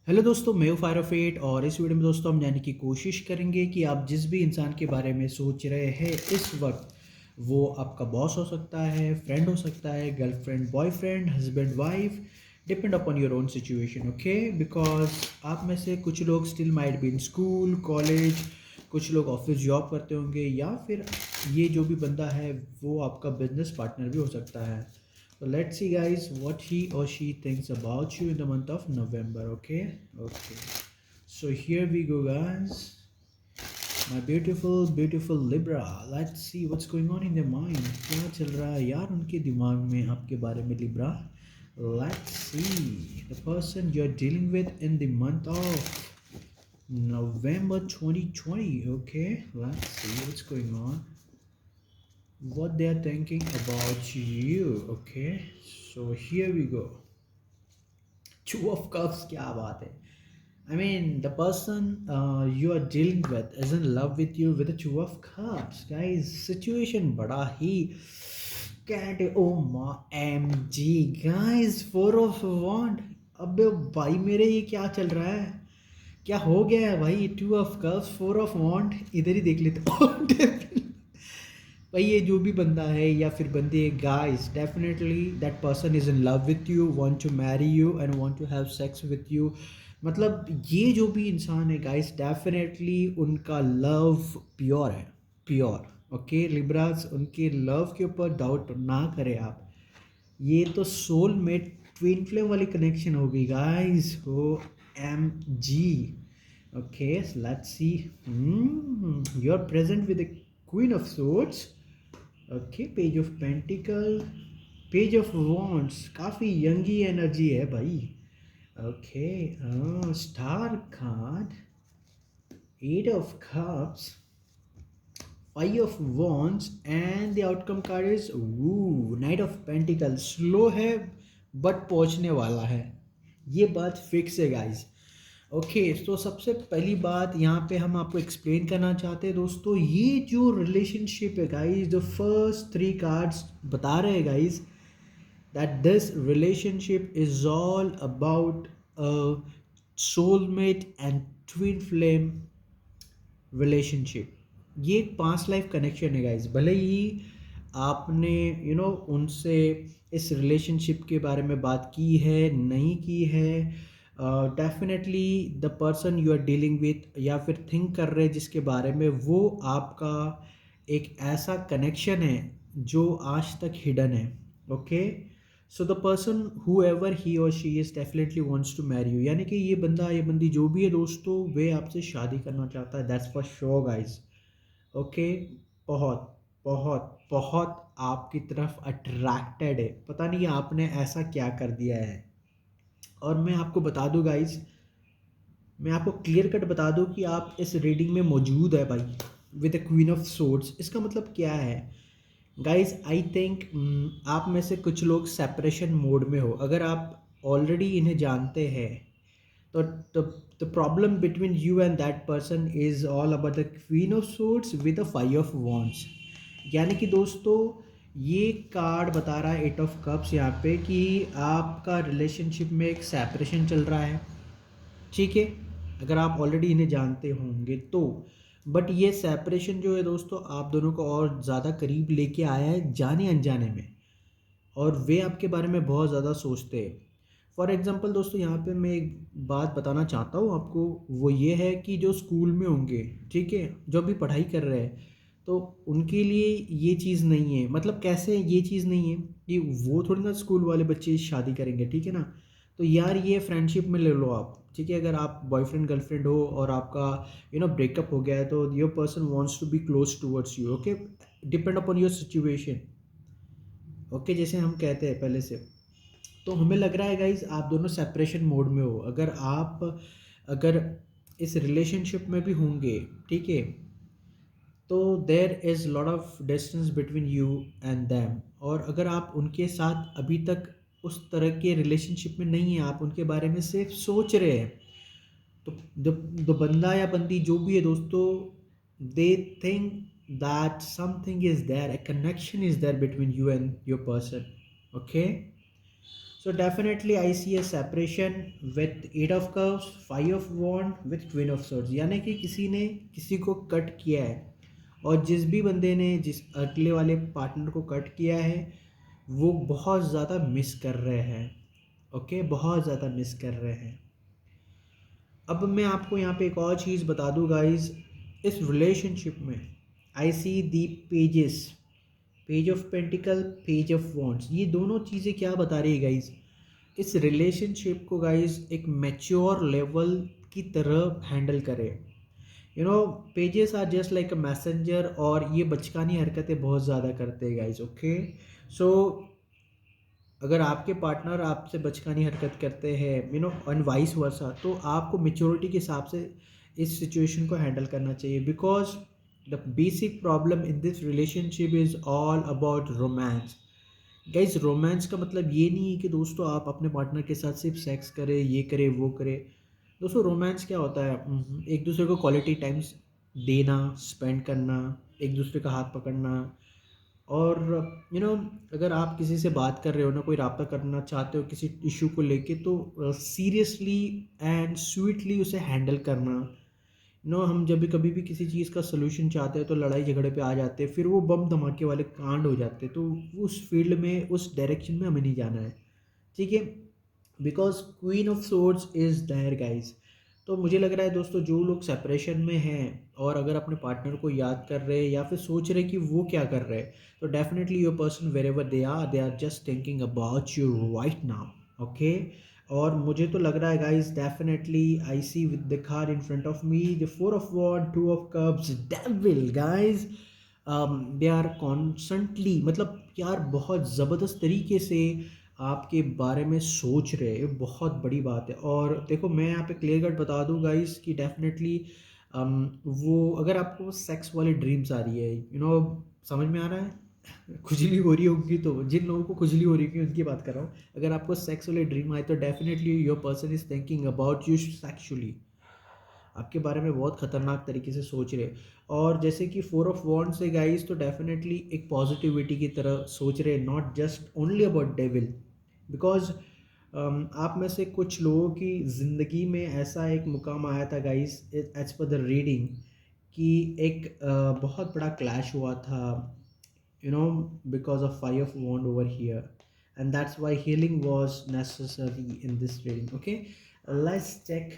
Hello दोस्तों, मैं हूँ फायर ऑफ एट और इस वीडियो में दोस्तों हम जानने की कोशिश करेंगे कि आप जिस भी इंसान के बारे में सोच रहे हैं इस वक्त, वो आपका बॉस हो सकता है, फ्रेंड हो सकता है, girlfriend boyfriend, husband wife, depend upon your own situation. Okay, because आप में से कुछ लोग still might be in school college, कुछ लोग ऑफिस जॉब करते होंगे, या फिर ये जो भी बंदा है वो आपका बिजनेस पार्टनर भी हो सकता है। So let's see, guys, what he or she thinks about you in the month of November. Okay, okay. So here we go, guys. My beautiful, beautiful Libra. Let's see what's going on in their mind. क्या चल रहा है यार उनके दिमाग में आपके बारे में, Libra? Let's see the person you're dealing with in the month of November 2020. Okay, let's see what's going on, what they are thinking about you. Okay, so here we go. Two of cups, क्या बात है. I mean, the person you are dealing with is in love with you with a two of cups. Guys, situation बड़ा ही cat. Oh my mg guys, four of wand. अबे भाई मेरे ये क्या चल रहा है, क्या हो गया है भाई? To of cups, four of want, इधर ही देख लेते. भाई ये जो भी बंदा है या फिर बंदी है, guys, definitely that person is in love with you, want to marry you and want to have sex with you. मतलब ये जो भी इंसान है गाइस, डेफिनेटली उनका लव प्योर है, प्योर. ओके लिब्रास, उनके लव के ऊपर डाउट ना करें आप. ये तो सोल मेट ट्विन फ्लेम वाली कनेक्शन होगी guys. O M G. Okay, let's see. You are present with the queen of swords. Okay, page of pentacle, page of wands, काफ़ी यंगी एनर्जी है भाई. Okay, star card, eight of cups, five of wands and the outcome card is woo, knight of pentacle. Slow है but पहुंचने वाला है, ये बात फिक्स है गाइस. ओके, तो सबसे पहली बात यहाँ पे हम आपको एक्सप्लेन करना चाहते हैं दोस्तों, ये जो रिलेशनशिप है guys, the first three cards बता रहे हैं guys that this relationship is all about a soulmate and twin flame relationship. ये एक पास्ट लाइफ कनेक्शन है गाइज. भले ही आपने उनसे इस रिलेशनशिप के बारे में बात की है, नहीं की है, definitely the person you are dealing with या फिर थिंक कर रहे हैं जिसके बारे में, वो आपका एक ऐसा कनेक्शन है जो आज तक हिडन है. Okay, so the person whoever he or she is definitely wants to marry you, यानी कि ये बंदा ये बंदी जो भी है दोस्तों, वे आपसे शादी करना चाहता है. That's for sure guys. Okay, बहुत बहुत बहुत आपकी तरफ अट्रैक्टेड है. पता नहीं आपने ऐसा क्या कर दिया है. और मैं आपको बता दूं गाइज, मैं आपको क्लियर कट बता दूं कि आप इस रीडिंग में मौजूद है भाई with the queen of swords. इसका मतलब क्या है गाइज? आई थिंक आप में से कुछ लोग सेपरेशन मोड में हो. अगर आप ऑलरेडी इन्हें जानते हैं तो the problem between you and that person is all about the queen of swords with the five of wands. यानी कि दोस्तों, ये कार्ड बता रहा है, एट ऑफ कप्स, यहाँ पे कि आपका रिलेशनशिप में एक सेपरेशन चल रहा है. ठीक है, अगर आप ऑलरेडी इन्हें जानते होंगे तो. बट ये सेपरेशन जो है दोस्तों, आप दोनों को और ज़्यादा करीब लेके आया है जाने अनजाने में, और वे आपके बारे में बहुत ज़्यादा सोचते हैं. फॉर एग्ज़ाम्पल दोस्तों, यहाँ पे मैं एक बात बताना चाहता हूँ आपको, वो ये है कि जो स्कूल में होंगे, ठीक है, जो भी पढ़ाई कर रहे हैं, तो उनके लिए ये चीज़ नहीं है. मतलब कैसे ये चीज़ नहीं है कि वो थोड़ी ना स्कूल वाले बच्चे शादी करेंगे, ठीक है ना. तो यार ये फ्रेंडशिप में ले लो आप, ठीक है. अगर आप बॉयफ्रेंड गर्लफ्रेंड हो और आपका ब्रेकअप हो गया है, तो your person wants to be close towards you. Okay, depend upon your situation. Okay, जैसे हम कहते हैं पहले से, तो हमें लग रहा है गाइज आप दोनों सेपरेशन मोड में हो. अगर इस रिलेशनशिप में भी होंगे, ठीक है, तो there is lot of distance between you and them. और अगर आप उनके साथ अभी तक उस तरह के रिलेशनशिप में नहीं है, आप उनके बारे में सिर्फ सोच रहे हैं, तो जो बंदा या बंदी जो भी है दोस्तों, they think that something is there, a connection is there between you and your person. Okay, So definitely I see a separation with eight of cups, five of wand with queen of swords, यानी कि किसी ने किसी को cut किया है, और जिस भी बंदे ने जिस अगले वाले पार्टनर को कट किया है वो बहुत ज़्यादा मिस कर रहे हैं। ओके, बहुत ज़्यादा मिस कर रहे हैं। अब मैं आपको यहाँ पे एक और चीज़ बता दूँ गाइज, इस रिलेशनशिप में I see the pages, page of pentacle, page of wands, ये दोनों चीज़ें क्या बता रही है गाइज, इस रिलेशनशिप को गाइज एक मैच्योर लेवल की तरह हैंडल करें। You know, pages are just like a messenger, और ये बचकानी हरकतें बहुत ज़्यादा करते हैं गाइज। ओके, सो अगर आपके पार्टनर आपसे बचकानी हरकत करते हैं, you know, and vice versa, तो आपको मेच्योरिटी के हिसाब से इस सिचुएशन को हैंडल करना चाहिए, because the basic problem in this relationship is all about romance. Guys, romance का मतलब ये नहीं है कि दोस्तों आप अपने पार्टनर के साथ सिर्फ सेक्स करें, ये करें वो करें। दोस्तों रोमांस क्या होता है, एक दूसरे को क्वालिटी टाइम्स देना, स्पेंड करना, एक दूसरे का हाथ पकड़ना, और यू नो, अगर आप किसी से बात कर रहे हो ना, कोई रब्ता करना चाहते हो किसी इशू को लेके, तो सीरियसली एंड स्वीटली उसे हैंडल करना। नो, हम जब भी कभी भी किसी चीज़ का सोल्यूशन चाहते हैं तो लड़ाई झगड़े पे आ जाते हैं, फिर वो बम धमाके वाले कांड हो जाते हैं, तो उस फील्ड में, उस डायरेक्शन में हमें नहीं जाना है। ठीक है, because queen of swords is there guys. तो मुझे लग रहा है दोस्तों, जो लोग सेपरेशन में हैं और अगर अपने पार्टनर को याद कर रहे हैं या फिर सोच रहे हैं कि वो क्या कर रहे हैं, तो definitely your person wherever they are just thinking about you right now. Okay, और मुझे तो लग रहा है guys, definitely I see with the card in front of me, the four of wand, two of cups, devil guys, they are constantly, मतलब यार बहुत ज़बरदस्त तरीके से आपके बारे में सोच रहे हैं। ये बहुत बड़ी बात है। और देखो, मैं यहाँ पे क्लियर कट बता दूँ गाइस कि डेफिनेटली वो, अगर आपको सेक्स वाली ड्रीम्स आ रही है, यू नो, समझ में आ रहा है, खुजली हो रही होगी, तो जिन लोगों को खुजली हो रही होगी उनकी बात कर रहा हूँ, अगर आपको सेक्स वाली ड्रीम आए तो definitely your person is thinking about you sexually, आपके बारे में बहुत खतरनाक तरीके से सोच रहे। और जैसे कि फोर ऑफ वॉन्ड से गाइस, तो डेफिनेटली एक पॉजिटिविटी की तरह सोच रहे, not just only about devil. Because आप में से कुछ लोगों की ज़िंदगी में ऐसा एक मुकाम आया था guys, as per the reading, कि एक बहुत बड़ा क्लैश हुआ था, you know, because of fire of wand over here, and that's why healing was necessary in this reading. Okay, let's check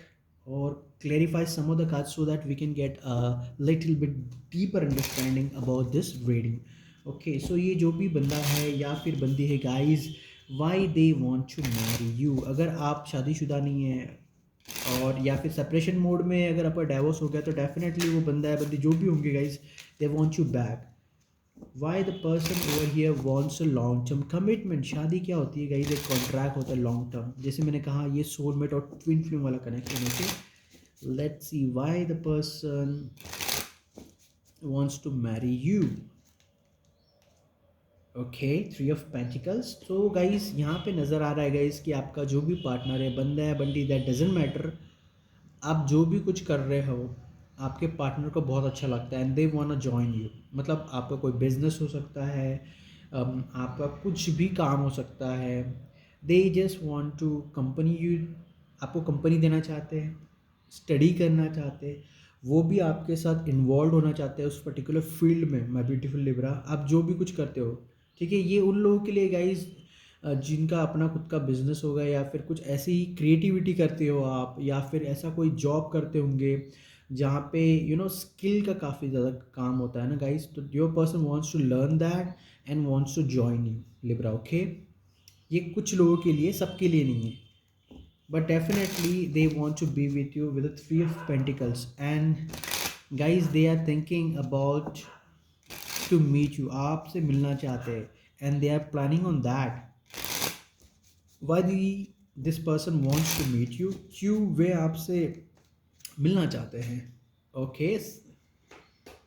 or clarify some of the cards so that we can get a little bit deeper understanding about this reading. Okay, so ये जो भी बंदा है या फिर बंदी है guys, why they want to marry you, अगर आप शादीशुदा नहीं है और या फिर सेपरेशन मोड में, अगर आपका डाइवोर्स हो गया, तो डेफिनेटली वो बंदा है बंदी जो भी होंगे guys, they want you back. Y the person over here wants a long term commitment. शादी क्या होती है गाइस, एक कॉन्ट्रैक्ट होता है लॉन्ग टर्म, जैसे मैंने कहा ये सोलमेट और ट्विन फ्लेम वाला कनेक्शन है। Okay, let's see why the person wants to marry you. Okay, three of pentacles. तो गाइस यहाँ पे नज़र आ रहा है गाइस कि आपका जो भी पार्टनर है, बंदा है बंदी, दैट डजेंट मैटर, आप जो भी कुछ कर रहे हो आपके पार्टनर को बहुत अच्छा लगता है, and they want to join you. मतलब आपका कोई बिजनेस हो सकता है, आपका कुछ भी काम हो सकता है, they just want to company you, आपको कंपनी देना चाहते हैं, स्टडी करना चाहते हैं, वो भी आपके साथ इन्वॉल्व होना चाहते हैं उस पर्टिकुलर फील्ड में। माय ब्यूटीफुल लिब्रा, आप जो भी कुछ करते हो, ठीक है, ये उन लोगों के लिए गाइज जिनका अपना खुद का बिजनेस होगा, या फिर कुछ ऐसी ही क्रिएटिविटी करते हो आप, या फिर ऐसा कोई जॉब करते होंगे जहाँ पे यू नो स्किल का काफ़ी ज़्यादा काम होता है ना गाइस, तो your person wants to learn that and wants to join you Libra. Okay, ये कुछ लोगों के लिए, सबके लिए नहीं है, but definitely they want to be with you with the three of pentacles, and guys they are thinking about to meet you, आपसे मिलना चाहते हैं, and they are planning on that। why this person wants to meet you, क्यों वे आपसे मिलना चाहते हैं। Okay,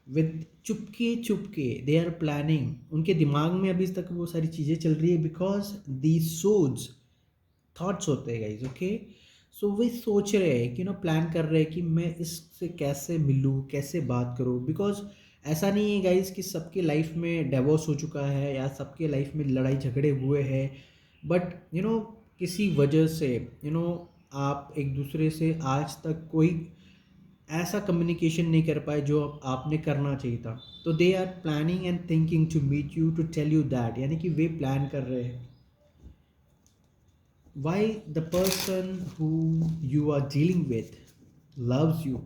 with Chupke Chupke they are planning, उनके दिमाग में अभी तक वो सारी चीज़ें चल रही है, बिकॉज दी सोच थॉट्स होते हैं गाइज। ओके, सो वे सोच रहे हैं कि प्लान कर रहे हैं कि मैं इससे कैसे मिलूँ, कैसे बात करूँ, बिकॉज ऐसा नहीं है गाइज कि सबके लाइफ में डिवोर्स हो चुका है या सबके लाइफ में लड़ाई झगड़े हुए हैं, बट किसी वजह से आप एक दूसरे से आज तक कोई ऐसा कम्युनिकेशन नहीं कर पाए जो आपने करना चाहिए था, तो they are planning and thinking to meet you to tell you that, यानी कि वे प्लान कर रहे हैं। Why the person who you are dealing with loves you,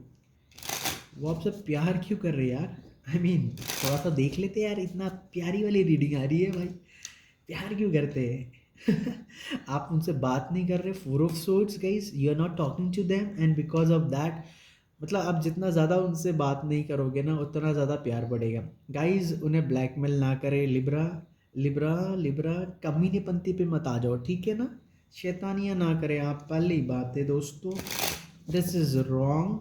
वो आपसे प्यार क्यों कर रहे हैं यार? आई मीन थोड़ा सा देख लेते यार, इतना प्यारी वाली रीडिंग आ रही है भाई, प्यार क्यों करते हैं? आप उनसे बात नहीं कर रहे, four of swords guys, you are not talking to them and because of that, मतलब आप जितना ज़्यादा उनसे बात नहीं करोगे ना उतना ज़्यादा प्यार बढ़ेगा। गाइस उन्हें ब्लैकमेल ना करें, लिब्रा लिब्रा लिब्रा, कमीनेपंती पे मत आ जाओ, ठीक है ना? शैतानियाँ ना करें आप, पहली बात है दोस्तों, this is wrong,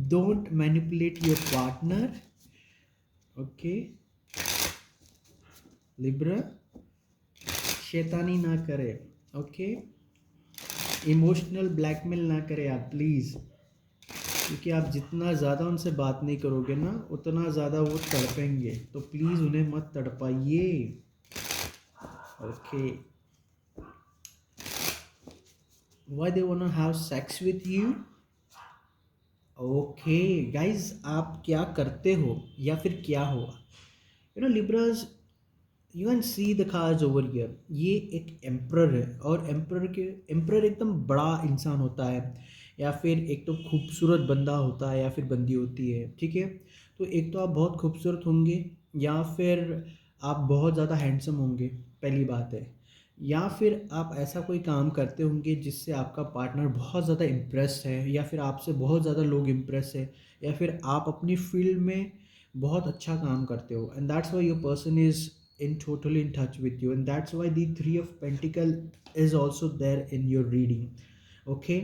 don't manipulate your partner, okay? Libra, शैतानी ना करें, ओके? इमोशनल ब्लैकमेल ना करें आप प्लीज़, क्योंकि आप जितना ज़्यादा उनसे बात नहीं करोगे ना उतना ज़्यादा वो तड़पेंगे, तो प्लीज़ उन्हें मत तड़पाइए, okay? Why they want to have sex with you? Okay guys, आप क्या करते हो या फिर क्या हुआ, Libras, you can see the cards over here, ये एक एम्प्रर है, और एम्प्रर एकदम बड़ा इंसान होता है, या फिर एक तो खूबसूरत बंदा होता है या फिर बंदी होती है, ठीक है? तो एक तो आप बहुत खूबसूरत होंगे, या फिर आप बहुत ज़्यादा हैंडसम होंगे, पहली बात है, या फिर आप ऐसा कोई काम करते होंगे जिससे आपका पार्टनर बहुत ज़्यादा इम्प्रेस है, या फिर आपसे बहुत ज़्यादा लोग इम्प्रेस है, या फिर आप अपनी फील्ड में बहुत अच्छा काम करते हो, and that's why your person is in totally in touch with you, and that's why the three of pentacle is also there in your reading, okay?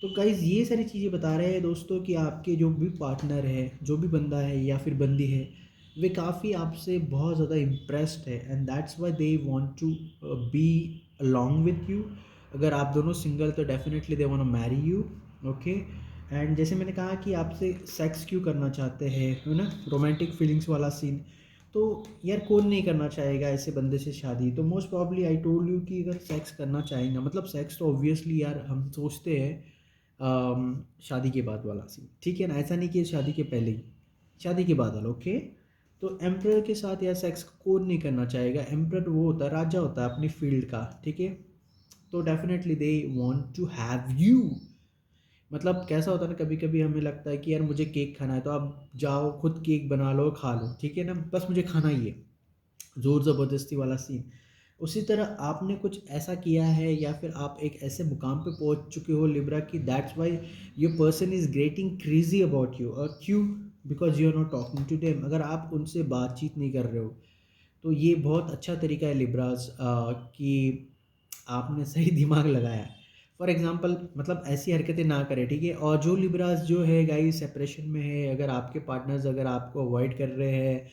तो गाइज ये सारी चीज़ें बता रहे हैं दोस्तों कि आपके जो भी पार्टनर है, जो भी बंदा है या फिर बंदी है, वे काफ़ी आपसे बहुत ज़्यादा इम्प्रेस्ड है, and that's why they want to be along with you. अगर आप दोनों सिंगल तो definitely they want to marry you, okay? And जैसे मैंने कहा कि आपसे सेक्स क्यों करना चाहते हैं, है ना, रोमांटिक फीलिंग्स वाला सीन, तो यार कौन नहीं करना चाहेगा ऐसे बंदे से शादी? तो most probably I told you कि अगर सेक्स करना चाहेंगे, मतलब सेक्स तो ऑब्वियसली यार हम सोचते हैं शादी के बाद वाला सीन, ठीक है ना? ऐसा नहीं कि शादी के पहले ही, शादी के बाद वाला, ओके? तो एम्प्रर के साथ यार सेक्स कौन नहीं करना चाहेगा? एम्प्रर वो होता है, राजा होता है अपनी फील्ड का, ठीक है? तो definitely they want to have you. मतलब कैसा होता है ना, कभी कभी हमें लगता है कि यार मुझे केक खाना है, तो आप जाओ खुद केक बना लो खा लो, ठीक है ना, बस मुझे खाना ही है, ज़ोर ज़बरदस्ती वाला सीन। उसी तरह आपने कुछ ऐसा किया है या फिर आप एक ऐसे मुकाम पे पहुंच चुके हो लिब्रा कि that's why your person is getting crazy about you, और क्यों? Because you are not talking to them, अगर आप उनसे बातचीत नहीं कर रहे हो, तो ये बहुत अच्छा तरीका है लिब्राज कि आपने सही दिमाग लगाया है। फॉर एग्जांपल मतलब ऐसी हरकतें ना करें, ठीक है? और जो लिब्रास जो है गाइस सेपरेशन में है, अगर आपके पार्टनर्स अगर आपको अवॉइड कर रहे हैं,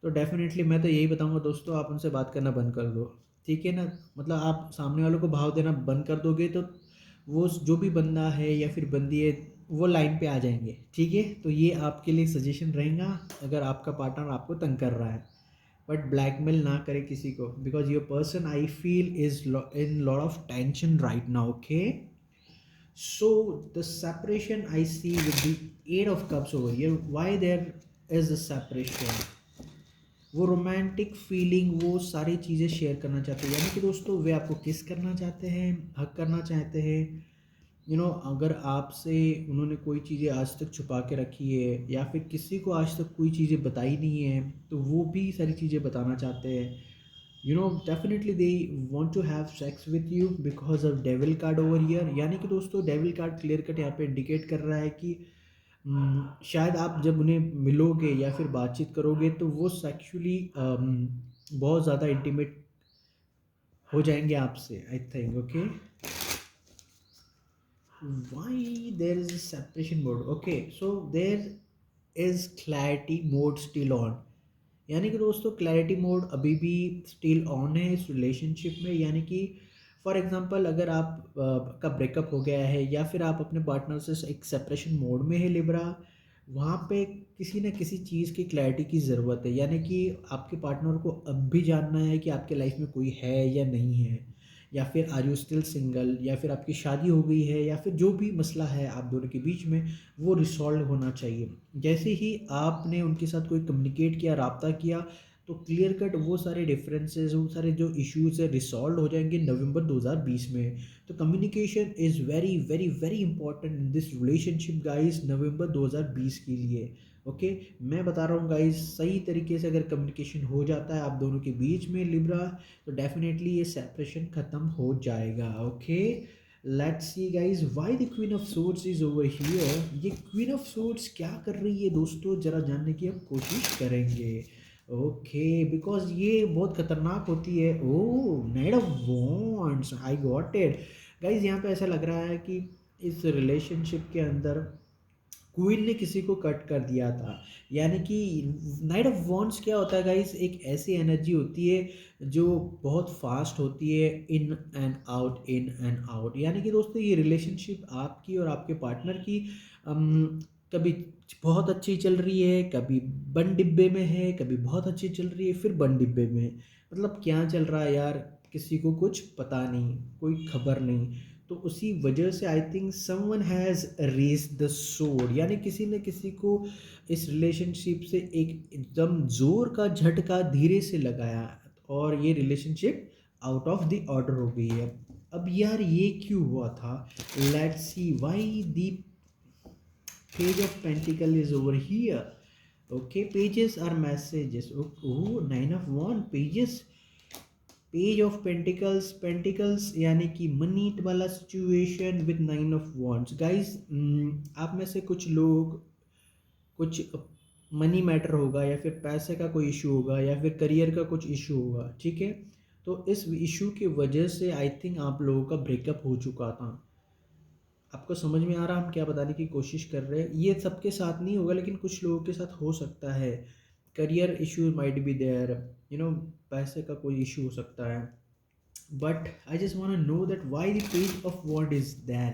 तो डेफिनेटली मैं तो यही बताऊंगा दोस्तों, आप उनसे बात करना बंद कर दो, ठीक है ना? मतलब आप सामने वालों को भाव देना बंद कर दोगे तो वो जो भी बंदा है या फिर बंदी है वो लाइन पे आ जाएंगे, ठीक है? तो ये आपके लिए सजेशन रहेगा अगर आपका पार्टनर आपको तंग कर रहा है, बट ब्लैकमेल ना करे किसी को, because your person I feel is in lot of tension right now, okay? So the separation I see with the eight of cups over here, why there is a separation? वो romantic feeling, वो सारी चीज़ें share करना चाहते हैं, यानी कि दोस्तों वे आपको किस करना चाहते हैं, हक करना चाहते हैं, अगर आपसे उन्होंने कोई चीज़ें आज तक छुपा के रखी है या फिर किसी को आज तक कोई चीज़ें बताई नहीं है, तो वो भी सारी चीज़ें बताना चाहते हैं, definitely they want to have sex with you because of devil card over here, यानी कि दोस्तों डेविल कार्ड क्लियर कट यहाँ पे इंडिकेट कर रहा है कि शायद आप जब उन्हें मिलोगे या फिर बातचीत करोगे तो वो सेक्सुअली बहुत ज़्यादा इंटीमेट हो जाएंगे आपसे, I think, okay? Why there is a separation mode? Okay, so there is clarity mode still on, यानी कि दोस्तों क्लैरिटी मोड अभी भी स्टिल ऑन है इस रिलेशनशिप में, यानी कि फॉर एग्जांपल अगर आप का ब्रेकअप हो गया है या फिर आप अपने पार्टनर से एक सेपरेशन मोड में है लिब्रा, वहाँ पे किसी न किसी चीज़ की क्लैरिटी की ज़रूरत है, यानी कि आपके पार्टनर को अब भी जानना है कि आपके लाइफ में कोई है या नहीं है, या फिर आर यू स्टिल सिंगल, या फिर आपकी शादी हो गई है, या फिर जो भी मसला है आप दोनों के बीच में वो रिसॉल्व होना चाहिए। जैसे ही आपने उनके साथ कोई कम्युनिकेट किया, राब्ता किया, तो क्लियर कट वो सारे डिफरेंसेस, वो सारे जो इश्यूज़ है रिसॉल्व हो जाएंगे नवंबर 2020 में। तो communication is very very very important in this relationship guys, नवंबर 2020 के लिए। ओके, मैं बता रहा हूँ गाइस, सही तरीके से अगर कम्युनिकेशन हो जाता है आप दोनों के बीच में लिब्रा, तो डेफिनेटली ये सेपरेशन ख़त्म हो जाएगा। Okay, let's see guys why the queen of swords is over here. ये क्वीन ऑफ सोर्ड्स क्या कर रही है दोस्तों, ज़रा जानने की हम कोशिश करेंगे। ओके, बिकॉज ये बहुत खतरनाक होती है। Oh, knight of wands, I got it guys. यहाँ पे ऐसा लग रहा है कि इस रिलेशनशिप के अंदर क्वीन ने किसी को कट कर दिया था। यानी कि नाइट ऑफ वॉन्ड्स क्या होता है गाइस, एक ऐसी एनर्जी होती है जो बहुत फास्ट होती है, in and out, in and out. यानी कि दोस्तों ये रिलेशनशिप आपकी और आपके पार्टनर की कभी बहुत अच्छी चल रही है, कभी बंद डिब्बे में है, कभी बहुत अच्छी चल रही है, फिर बंद डिब्बे में है। मतलब क्या चल रहा है यार, किसी को कुछ पता नहीं, कोई खबर नहीं। तो उसी वजह से I think someone has raise the sword, यानी किसी ने किसी को इस रिलेशनशिप से एक एकदम जोर का झटका धीरे से लगाया, और ये relationship out of the order हो गई है। अब यार ये क्यों हुआ था, let's see why the page of pentacle is over here. Okay, pages are messages. Oh, nine of one pages, page of pentacles, pentacles यानी कि मनी वाला situation with nine of wands. Guys, आप में से कुछ लोग, कुछ मनी मैटर होगा, या फिर पैसे का कोई इशू होगा, या फिर करियर का कुछ इशू होगा, ठीक है। तो इस इशू की वजह से आई थिंक आप लोगों का ब्रेकअप हो चुका था। आपको समझ में आ रहा हम क्या बताने की कोशिश कर रहे हैं। ये सबके साथ नहीं होगा, लेकिन कुछ लोगों के साथ हो सकता है। Career issue might be there, you know, पैसे का कोई इशू हो सकता है। But I just want to know that why the page of wand is there.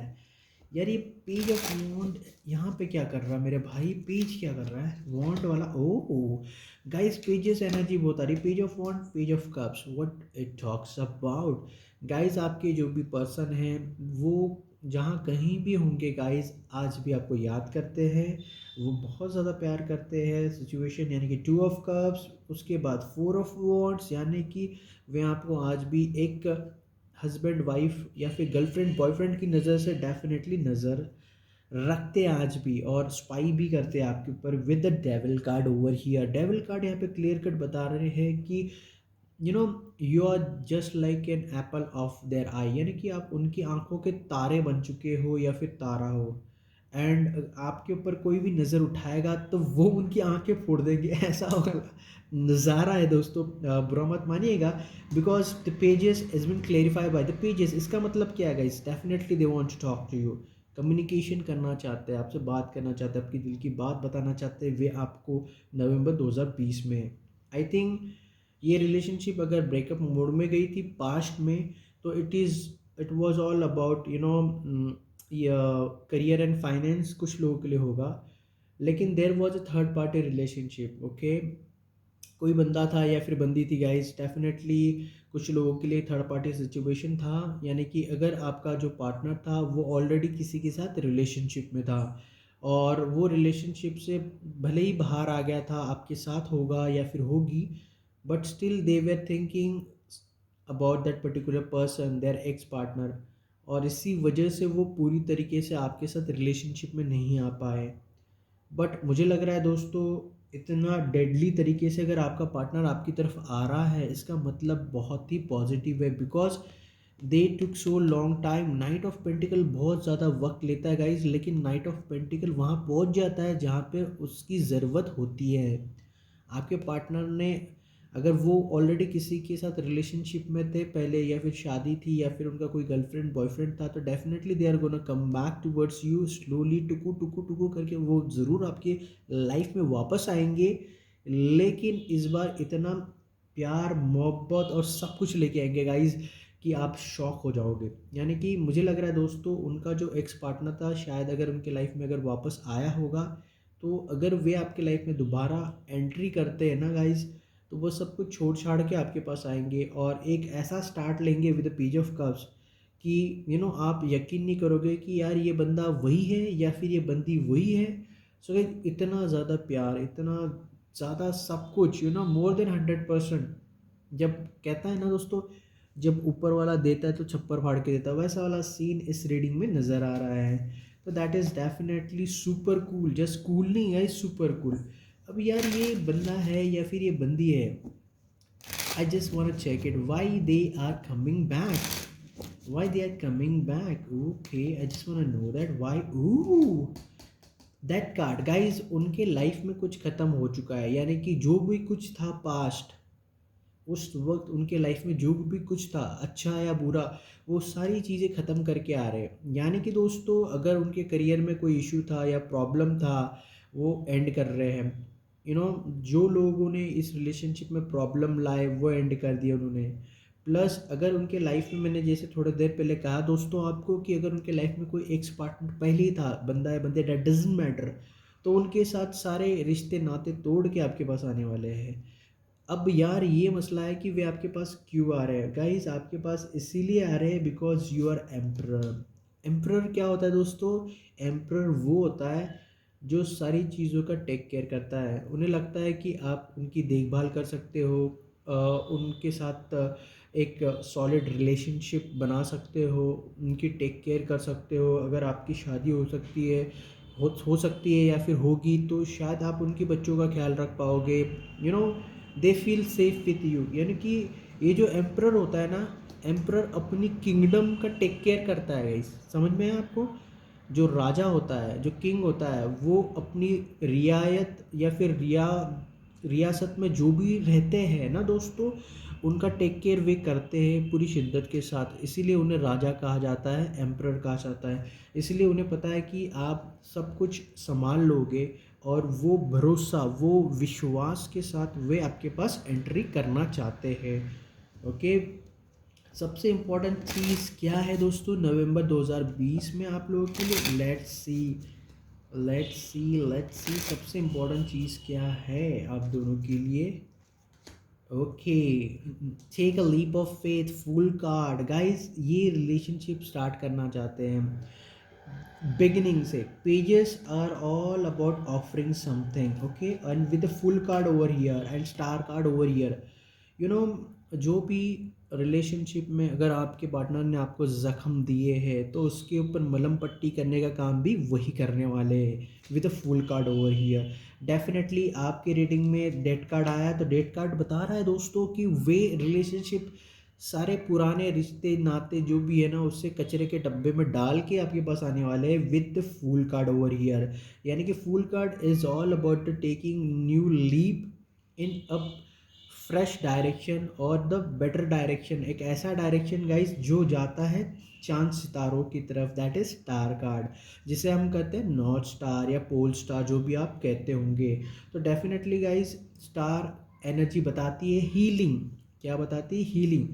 यार ये पेज ऑफ वॉन्ड यहाँ पे क्या कर रहा है मेरे भाई, पेज क्या कर रहा है वॉन्ड वाला। ओह गाइस, पेजेस एनर्जी बहुत आ रही, page of wand, page of cups, what it talks about. Guys, आपके जो भी पर्सन हैं वो जहाँ कहीं भी होंगे गाइस, आज भी आपको याद करते हैं, वो बहुत ज़्यादा प्यार करते हैं। सिचुएशन यानी कि टू ऑफ कप्स, उसके बाद फोर ऑफ वॉन्ड्स, यानी कि वे आपको आज भी एक हस्बैंड वाइफ या फिर गर्लफ्रेंड बॉयफ्रेंड की नज़र से डेफिनेटली नज़र रखते हैं आज भी, और स्पाई भी करते हैं आपके ऊपर with the devil card over here. Devil card यहाँ पे क्लियर कट बता रहे हैं कि you know you are just like an apple of their eye, यानी कि आप उनकी आंखों के तारे बन चुके हो या फिर तारा हो। एंड आपके ऊपर कोई भी नज़र उठाएगा तो वो उनकी आंखें फोड़ देंगे, ऐसा होगा नज़ारा है दोस्तों। बुरा मत मानिएगा, because the pages is been clarified by the pages. इसका मतलब क्या है guys, definitely they want to talk to you, communication करना चाहते हैं आपसे, बात करना चाहते हैं, आपकी दिल की बात बताना चाहते हैं वे आपको नवंबर 2020 में। आई थिंक ये रिलेशनशिप अगर ब्रेकअप मोड में गई थी पास्ट में, तो it was all about you know career and finance, कुछ लोगों के लिए होगा। लेकिन there was a third party relationship. Okay, कोई बंदा था या फिर बंदी थी गाइस, डेफिनेटली कुछ लोगों के लिए थर्ड पार्टी सिचुएशन था। यानी कि अगर आपका जो पार्टनर था वो ऑलरेडी किसी के साथ रिलेशनशिप में था, और वो रिलेशनशिप से भले ही बाहर आ गया था, आपके साथ होगा या फिर होगी, but still they were thinking about that particular person, their ex partner, और इसी वजह से वो पूरी तरीके से आपके साथ रिलेशनशिप में नहीं आ पाए। बट मुझे लग रहा है दोस्तों, इतना डेडली तरीके से अगर आपका पार्टनर आपकी तरफ आ रहा है, इसका मतलब बहुत ही पॉजिटिव है, because they took so long time. Night of pentacle बहुत ज़्यादा वक्त लेता है गाइज, लेकिन नाइट ऑफ पेंटिकल वहाँ पहुँच जाता है जहाँ पे उसकी ज़रूरत होती है। आपके पार्टनर ने, अगर वो ऑलरेडी किसी के साथ रिलेशनशिप में थे पहले, या फिर शादी थी, या फिर उनका कोई गर्लफ्रेंड बॉयफ्रेंड था, तो definitely they are gonna come back towards you slowly, टुकू टुकू टुकू करके वो ज़रूर आपकी लाइफ में वापस आएंगे। लेकिन इस बार इतना प्यार मोहब्बत और सब कुछ लेके आएंगे गाइज कि आप शॉक हो जाओगे। यानी कि मुझे लग रहा है दोस्तों, उनका जो एक्स पार्टनर था, शायद अगर उनके लाइफ में अगर वापस आया होगा, तो अगर वे आपके लाइफ में दोबारा एंट्री करते हैं ना गाइज, तो वो सब कुछ छोड़ छाड़ के आपके पास आएंगे और एक ऐसा स्टार्ट लेंगे with the page of cups कि आप यकीन नहीं करोगे कि यार ये बंदा वही है या फिर ये बंदी वही है। सो इतना ज़्यादा प्यार, इतना ज़्यादा सब कुछ, मोर देन 100%। जब कहता है ना दोस्तों, जब ऊपर वाला देता है तो छप्पर फाड़ के देता है, वैसा वाला सीन इस रीडिंग में नज़र आ रहा है। तो that is definitely super cool, just cool नहीं है, सुपर कूल। अब यार ये बंदा है या फिर ये बंदी है, I just want to check it why they are coming back, why they are coming back. Okay, I just want to know that why. That card guys, उनके लाइफ में कुछ ख़त्म हो चुका है, यानी कि जो भी कुछ था पास्ट, उस वक्त उनके लाइफ में जो भी कुछ था अच्छा या बुरा, वो सारी चीज़ें ख़त्म करके आ रहे हैं। यानी कि दोस्तों अगर उनके करियर में कोई इशू था या प्रॉब्लम था, वो एंड कर रहे हैं। जो लोगों ने इस रिलेशनशिप में प्रॉब्लम लाए वो एंड कर दिया उन्होंने। प्लस अगर उनके लाइफ में, मैंने जैसे थोड़ी देर पहले कहा दोस्तों आपको, कि अगर उनके लाइफ में कोई एक्स पार्टनर पहले ही था, बंदा है बंदे, डेट डजेंट मैटर, तो उनके साथ सारे रिश्ते नाते तोड़ के आपके पास आने वाले हैं। अब यार ये मसला है कि वे आपके पास क्यों आ रहे हैं गाइस, आपके पास इसीलिए आ रहे हैं because you are emperor. Emperor क्या होता है दोस्तों? एम्प्रर वो होता है जो सारी चीज़ों का टेक केयर करता है। उन्हें लगता है कि आप उनकी देखभाल कर सकते हो, उनके साथ एक सॉलिड रिलेशनशिप बना सकते हो, उनकी टेक केयर कर सकते हो। अगर आपकी शादी हो सकती है, हो सकती है या फिर होगी, तो शायद आप उनके बच्चों का ख्याल रख पाओगे। You know they feel safe with you. यानी कि ये जो एम्प्रर होता है ना, एम्प्रर अपनी किंगडम का टेक केयर करता है गाइस, समझ में है आपको? जो राजा होता है, जो किंग होता है, वो अपनी रियायत या फिर रियासत में जो भी रहते हैं ना दोस्तों, उनका टेक केयर वे करते हैं पूरी शिद्दत के साथ। इसीलिए उन्हें राजा कहा जाता है, एम्प्रर कहा जाता है। इसलिए उन्हें पता है कि आप सब कुछ संभाल लोगे, और वो भरोसा, वो विश्वास के साथ वे आपके पास एंट्री करना चाहते हैं। ओके, सबसे इम्पोर्टेंट चीज़ क्या है दोस्तों नवंबर 2020 में आप लोगों के लिए? लेट्स सी सबसे इम्पोर्टेंट चीज़ क्या है आप दोनों के लिए? Okay, take a leap of faith, fool card guys. ये रिलेशनशिप स्टार्ट करना चाहते हैं बिगिनिंग से। Pages are all about offering something, okay, and with fool card over here and star card over here. You know जो भी relationship में अगर आपके पार्टनर ने आपको ज़ख्म दिए हैं, तो उसके ऊपर मलहम पट्टी करने का काम भी वही करने वाले हैं with a full card over here. Definitely आपके रेटिंग में डेट कार्ड आया है, तो डेट कार्ड बता रहा है दोस्तों कि वे रिलेशनशिप, सारे पुराने रिश्ते नाते जो भी है ना, उससे कचरे के डब्बे में डाल के आपके पास आने वाले हैं with fool card over here. यानी कि fool card is all about taking new leap in a fresh direction और द बेटर डायरेक्शन। एक ऐसा डायरेक्शन गाइस जो जाता है चांद सितारों की तरफ, दैट इज स्टार कार्ड, जिसे हम कहते हैं नॉर्थ स्टार या पोल स्टार, जो भी आप कहते होंगे। तो डेफिनेटली गाइस स्टार एनर्जी बताती है हीलिंग। क्या बताती है? हीलिंग।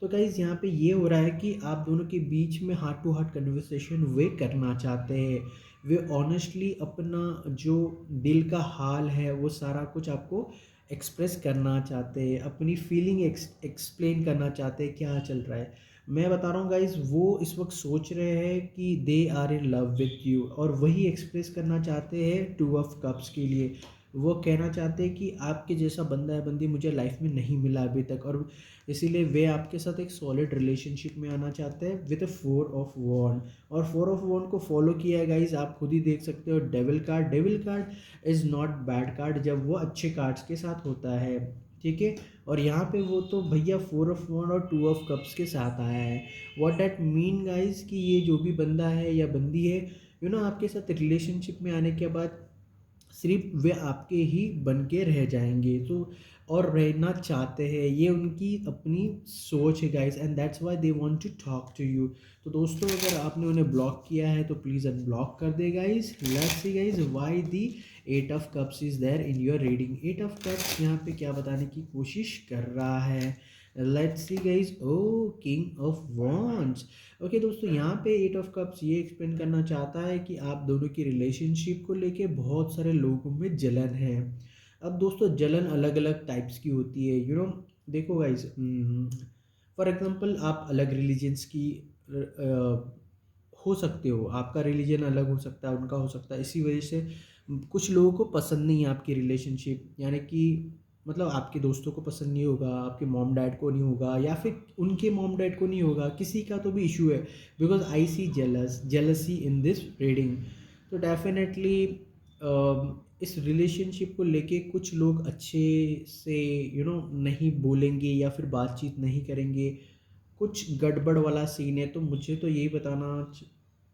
तो गाइज यहाँ पे ये हो रहा है कि आप दोनों के बीच में हार्ट टू हार्ट कन्वर्सेशन वे करना चाहते हैं। वे ऑनेस्टली अपना जो दिल का हाल है वो सारा कुछ आपको एक्सप्रेस करना चाहते हैं, अपनी फीलिंग एक्सप्लेन करना चाहते हैं क्या चल रहा है। मैं बता रहा हूँ गाइज, वो इस वक्त सोच रहे हैं कि they are in love with you, और वही एक्सप्रेस करना चाहते हैं टू ऑफ कप्स के लिए। वो कहना चाहते हैं कि आपके जैसा बंदा है बंदी मुझे लाइफ में नहीं मिला अभी तक, और इसीलिए वे आपके साथ एक सॉलिड रिलेशनशिप में आना चाहते हैं विद फोर ऑफ वॉन्ड। और फोर ऑफ वॉन्ड को फॉलो किया है गाइज, आप खुद ही देख सकते हो। Devil card, devil card is not bad card जब वो अच्छे कार्ड्स के साथ होता है, ठीक है। और यहाँ पे वो तो भैया फोर ऑफ वॉन्ड और टू ऑफ कप्स के साथ आया है। व्हाट डैट मीन गाइज, कि ये जो भी बंदा है या बंदी है, आपके साथ रिलेशनशिप में आने के बाद सिर्फ वे आपके ही बन के रह जाएंगे, तो और रहना चाहते हैं, ये उनकी अपनी सोच है guys, and that's why they want to talk to you. तो दोस्तों अगर आपने उन्हें ब्लॉक किया है तो प्लीज़ अनब्लॉक कर दे guys. Let's see guys why the eight of cups is there in your reading. Eight of cups यहाँ पे क्या बताने की कोशिश कर रहा है? Let's see guys. Oh, king of wands. Okay दोस्तों, यहाँ पे एट ऑफ कप्स ये एक्सप्लेन करना चाहता है कि आप दोनों की रिलेशनशिप को लेके बहुत सारे लोगों में जलन है। अब दोस्तों जलन अलग अलग टाइप्स की होती है, देखो गाइस, फॉर एग्जांपल आप अलग रिलीजन्स की हो सकते हो, आपका रिलीजन अलग हो सकता है, उनका हो सकता है, इसी वजह से कुछ लोगों को पसंद नहीं है आपकी रिलेशनशिप, यानी कि मतलब आपके दोस्तों को पसंद नहीं होगा, आपके मॉम डैड को नहीं होगा, या फिर उनके मॉम डैड को नहीं होगा, किसी का तो भी इशू है। Because I see jealousy in this reading. तो डेफिनेटली इस रिलेशनशिप को लेके कुछ लोग अच्छे से नहीं बोलेंगे या फिर बातचीत नहीं करेंगे, कुछ गड़बड़ वाला सीन है। तो मुझे तो यही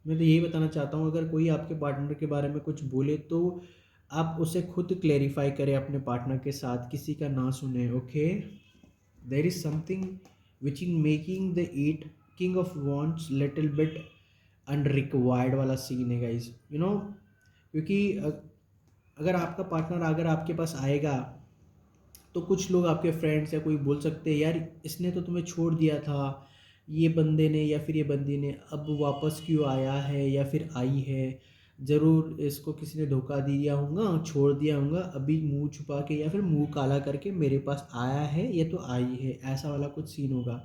मैं तो यही बताना चाहता हूँ, अगर कोई आपके पार्टनर के बारे में कुछ बोले तो आप उसे खुद क्लेरिफाई करें अपने पार्टनर के साथ, किसी का ना सुने। Okay, there is something which in making the eight king of wands little bit unrequired वाला सीन है गाइज, क्योंकि अगर आपका पार्टनर अगर आपके पास आएगा तो कुछ लोग आपके फ्रेंड्स या कोई बोल सकते हैं, यार इसने तो तुम्हें छोड़ दिया था, ये बंदे ने या फिर ये बंदी ने अब वापस क्यों आया है या फिर आई है, ज़रूर इसको किसी ने धोखा दिया होगा, छोड़ दिया होगा, अभी मुंह छुपा के या फिर मुंह काला करके मेरे पास आया है, ये तो आई है, ऐसा वाला कुछ सीन होगा।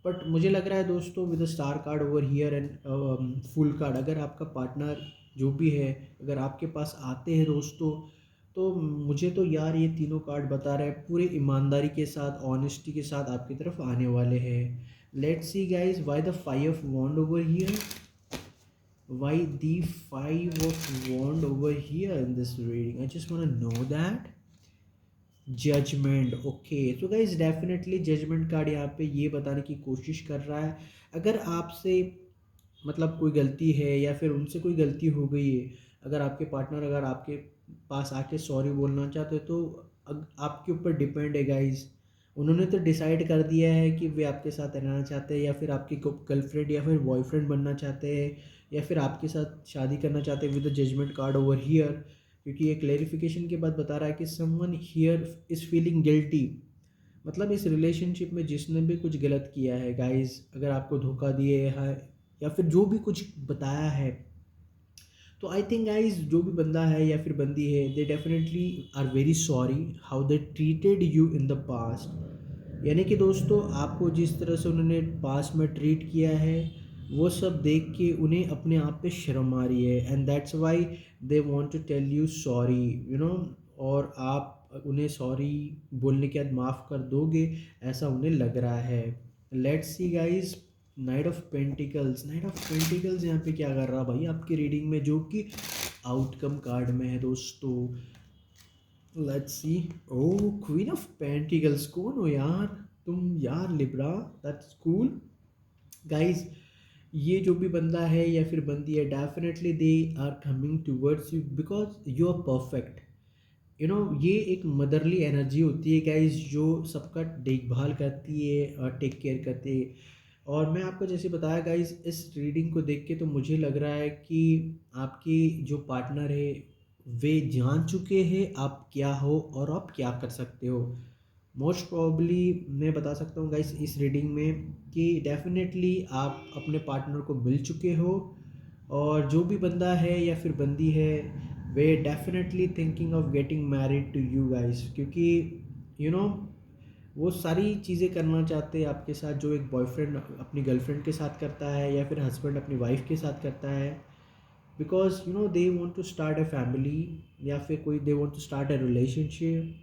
बट मुझे लग रहा है दोस्तों, with star card over here and full card, अगर आपका पार्टनर जो भी है अगर आपके पास आते हैं दोस्तों, तो मुझे तो यार ये तीनों कार्ड बता रहे हैं पूरी ईमानदारी के साथ, ऑनेस्टी के साथ आपकी तरफ आने वाले हैं। Let's see guys, why the five of wand over here, why the five of wand over here in this reading, I just want to know that. Judgement, okay, तो गाइज डेफिनेटली जजमेंट कार्ड यहाँ पे ये बताने की कोशिश कर रहा है, अगर आपसे मतलब कोई गलती है या फिर उनसे कोई गलती हो गई है, अगर आपके पार्टनर अगर आपके पास आके सॉरी बोलना चाहते हो तो आपके ऊपर डिपेंड है गाइज। उन्होंने तो डिसाइड कर दिया है कि वे आपके साथ रहना चाहते हैं या फिर आपकी गर्लफ्रेंड या फिर बॉयफ्रेंड बनना चाहते हैं या फिर आपके साथ शादी करना चाहते हैं, with the judgement card over here. क्योंकि ये क्लेरिफिकेशन के बाद बता रहा है कि someone here is feeling guilty, मतलब इस रिलेशनशिप में जिसने भी कुछ गलत किया है गाइज, अगर आपको धोखा दिए है या फिर जो भी कुछ बताया है, तो आई थिंक गाइज जो भी बंदा है या फिर बंदी है, they definitely are very sorry how they treated you in the past. यानी कि दोस्तों आपको जिस तरह से उन्होंने पास्ट में ट्रीट किया है, वो सब देख के उन्हें अपने आप पे शर्म आ रही है, and that's why they want to tell you sorry, और आप उन्हें सॉरी बोलने के बाद माफ़ कर दोगे, ऐसा उन्हें लग रहा है। Let's see guys, night of pentacles यहाँ पे क्या कर रहा भाई आपकी रीडिंग में, जो कि आउटकम कार्ड में है दोस्तों। Let's see, oh queen of pentacles, कौन हो यार तुम यार, लिब्रा, दैट्स कूल गाइज। ये जो भी बंदा है या फिर बंदी है, definitely they are coming towards you because you are perfect. ये एक मदरली एनर्जी होती है गाइज, जो सबका देखभाल करती है और टेक केयर करती है। और मैं आपको जैसे बताया गाइज, इस रीडिंग को देख के तो मुझे लग रहा है कि आपकी जो पार्टनर है वे जान चुके हैं आप क्या हो और आप क्या कर सकते हो। मोस्ट प्रॉब्ली मैं बता सकता हूँ गाइस इस रीडिंग में कि डेफिनेटली आप अपने पार्टनर को मिल चुके हो, और जो भी बंदा है या फिर बंदी है, वे definitely thinking of getting married to you guys, क्योंकि यू नो वो सारी चीज़ें करना चाहते हैं आपके साथ, जो एक बॉयफ्रेंड अपनी गर्लफ्रेंड के साथ करता है या फिर हस्बैंड अपनी वाइफ के साथ करता है। Because they want to start a family, या फिर कोई they want to start a relationship,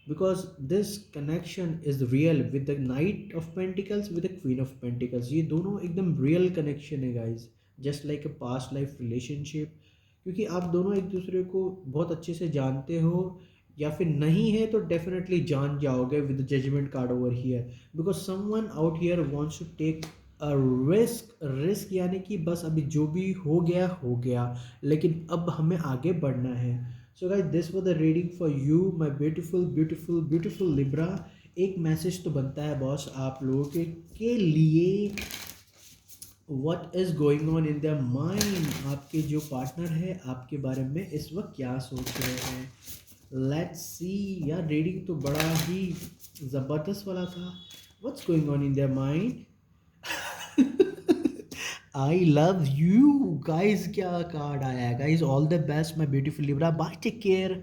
because this connection is real with the knight of pentacles with the queen of pentacles, ये दोनों एकदम रियल कनेक्शन है guys, just like a past life relationship. क्योंकि आप दोनों एक दूसरे को बहुत अच्छे से जानते हो, या फिर नहीं है तो डेफिनेटली जान जाओगे with judgement card over here, because someone out here wants to take a risk यानी कि बस अभी जो भी हो गया, लेकिन अब हमें आगे बढ़ना है। So guys, this was the reading for you my beautiful beautiful beautiful Libra. एक मैसेज तो बनता है बॉस आप लोगों के लिए, what is going on in their mind, आपके जो पार्टनर है आपके बारे में इस वक्त क्या सोच रहे हैं। लेट्स सी, यार रीडिंग तो बड़ा ही ज़बरदस्त वाला था। What's going on in their mind. I love you guys, क्या कार्ड आया है guys, all the best my beautiful Libra, bye, take care.